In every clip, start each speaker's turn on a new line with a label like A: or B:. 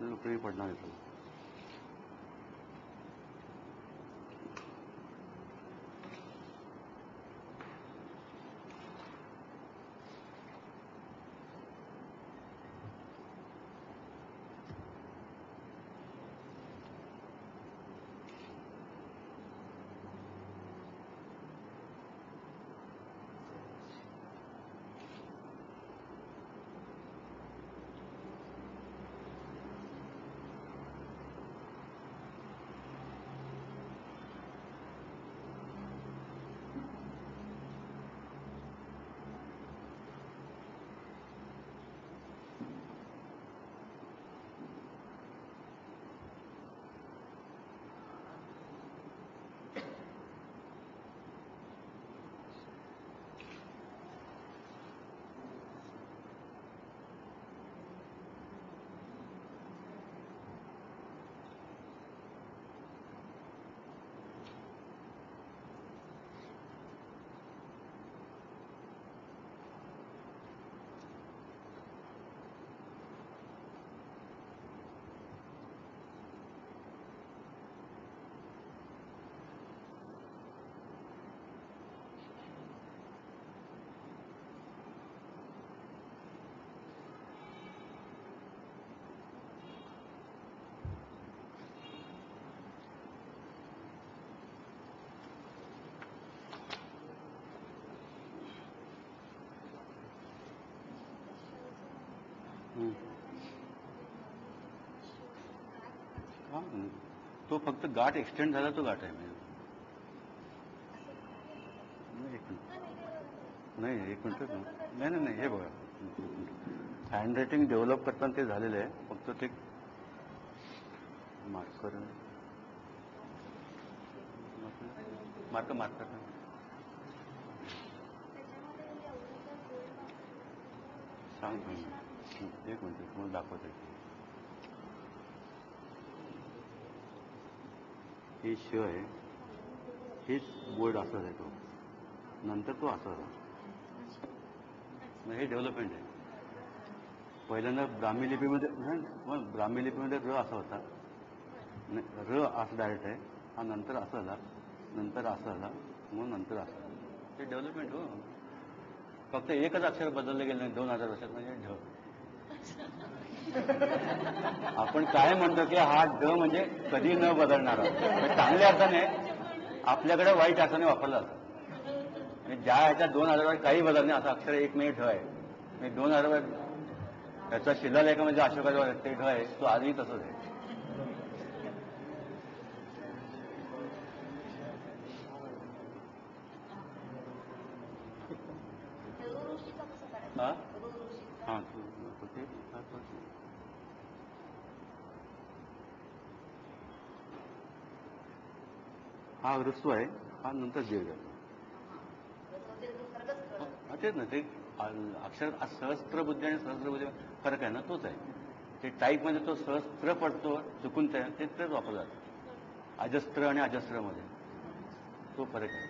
A: उपयोगी पडणार आहे तुला. हां, तो फक्त गाठ एक्सटेंड झाला तो गाठ आहे. नाही, एक मिनिट. नाही, हे बघा, हँड रायटिंग डेव्हलप करताना ते झालेलं आहे. फक्त ते मार्कर मार्कर मार्कर सांग एक मिनिट तुम्हाला दाखवत आहे. हे श आहे, हेच बोर्ड असा आहे तो, नंतर तो असा झाला. हे डेव्हलपमेंट आहे. पहिल्यांदा ब्राह्मी लिपीमध्ये र असा होता, र असं डायरेक्ट आहे. हा नंतर असा झाला, नंतर असा झाला, मग नंतर असा झाला. हे डेव्हलपमेंट हो. फक्त एकच अक्षर बदललं गेलं नाही 2000 वर्षात, म्हणजे ढ. आपण काय म्हणतो की हा ड म्हणजे कधी न बदलणारा. चांगल्या अर्थाने आपल्याकडे वाईट अर्थाने वापरला जातो. म्हणजे ज्या ह्याच्या 2000 वर्ष काही बदल नाही, असं अक्षर एक मिनिट ढ आहे. म्हणजे 2000 वर्ष त्याचा शिलालेखामध्ये अशोकाचा ते ढ आहे, तो आजही तसंच आहे. हां हां हा ऋस्व आहे, हा नंतर दीर्घ आहे. तेच ना, ते अक्षर सहस्त्रबुद्धी आणि सहस्त्रबुद्धी फरक आहे ना, तोच आहे. ते टाईपमध्ये तो सहस्त्र पडतो चुकून, तेच वापरलं जातं. अजस्त्र आणि अजस्त्रमध्ये तो फरक आहे.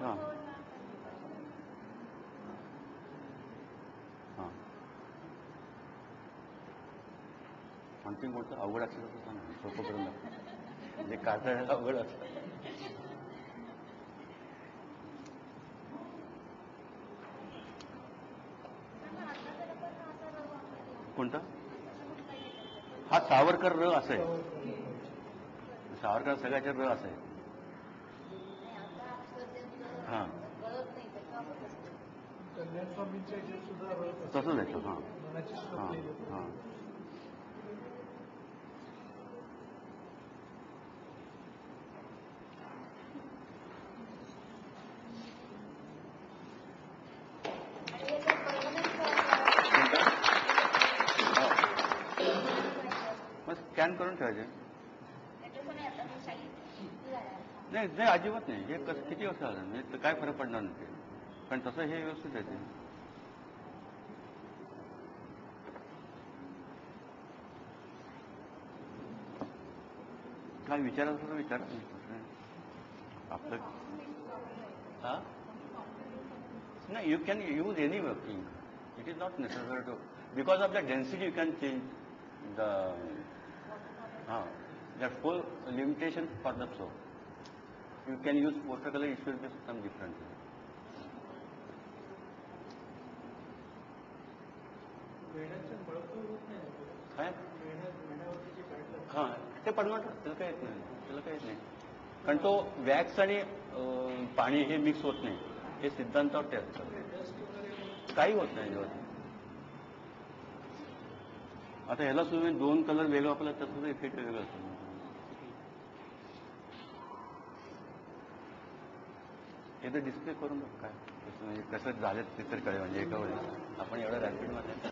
A: हां हां आणखी कोणतं अवघड अक्षर असं सांगा, सोपं करून दाखवा. म्हणजे काढता अवघड असतं. कोणता? हा सावरकर र असं आहे. सावरकर सगळ्याच्या र असं आहे. हां तसंच आहे. हां हां हां मग स्कॅन करून ठेवायचे. नाही अजिबात नाही. हे कसं किती वर्ष झालं म्हणजे काय फरक पडणार नाही ते, पण तसं हे व्यवस्थित आहे. ते काय विचारायचं तर विचारा. आपलं नाही, you can use any ink. It is not necessary to because of the density you can change the that full limitation for the soap. You can use watercolor, it should be some different. काय हां ते पडणार त्याला काय येत नाही, त्याला काय येत नाही, कारण तो वॅक्स आणि पाणी हे मिक्स होत नाही, हे सिद्धांतावर टेस्ट करतो, काही होत नाही जेव्हा. आता ह्याला सुद्धा दोन कलर वेगळं वापरला तर सुद्धा इफेक्ट वेगळं असतो. हे तर डिस्प्ले करून बघ काय कसं म्हणजे कसं झालं ते तर कळेल, म्हणजे एका वेळेस आपण एवढं रॅपिड मध्ये